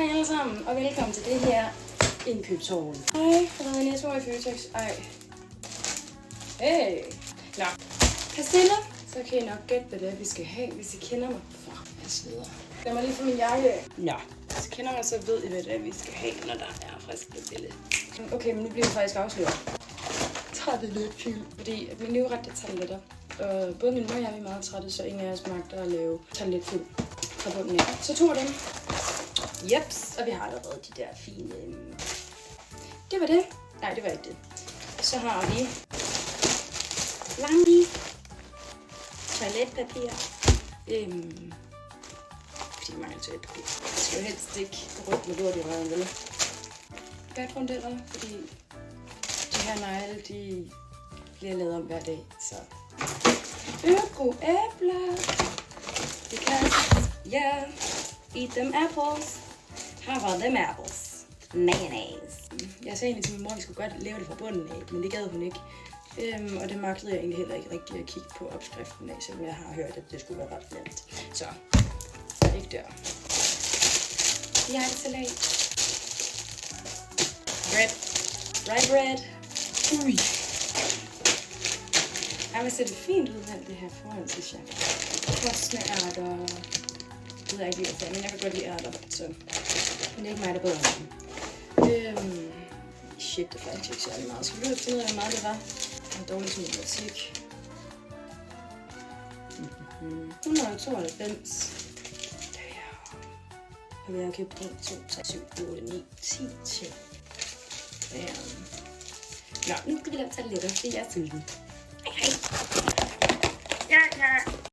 Hej alle sammen, og velkommen til det her indkøbshaul. Hej, jeg har været i Netto og i Føtex. Ej. Hey. Nå. Pastiller. Så kan I nok gætte, hvad det er, vi skal have, hvis I kender mig. Fuck, jeg sveder. Lad mig lige få min jakke af. Nå. Hvis I kender mig, så ved I, hvad det er, vi skal have, når der er frisk billede. Okay, men nu bliver det faktisk afsløret. Jeg tager det lidt fint, fordi at min livret, det tager lidt op. Og både min mor og jeg er meget trætte, så ingen af os magter at lave lidt fuld fra bunden af. Så 2 af dem. Jeps, og vi har allerede de der fine... Det var det. Nej, det var ikke det. Så har vi Langi toiletpapir. Fordi mange toiletpapir. Det skal jo helst ikke rødt med lort i røven, vel? Badrundeller, fordi de her negle, de bliver lavet om hver dag, så... Øko-æbler. Because, yeah, eat them apples. How about them apples? Mayonnaise. Jeg sagde egentlig til min mor, at vi skulle godt lave det fra bunden af, men det gad hun ikke. Og det magtede jeg egentlig heller ikke rigtig at kigge på opskriften af, selvom jeg har hørt, at det skulle være ret nemt. Så, ikke der. Jakkesalat. Bread. Rye bread. Ui. Ej, men ser det fint ud med alt det her foran, synes jeg. Frosne ærter. Det ved jeg ikke lige, hvorfor, men jeg kan godt lide ærter, så... Men det er ikke mig, der bedre om dem. Shit, det er faktisk ikke særlig meget. Skal vi finde ud af, hvor meget det var? Det er dårligt som matematik. 192. Og vi har købt 1, 2, 3, 7, 8, 9, 10 ting. Nå, nu skal vi lade tage lidt, fordi jeg er sulten. Hej. Ja.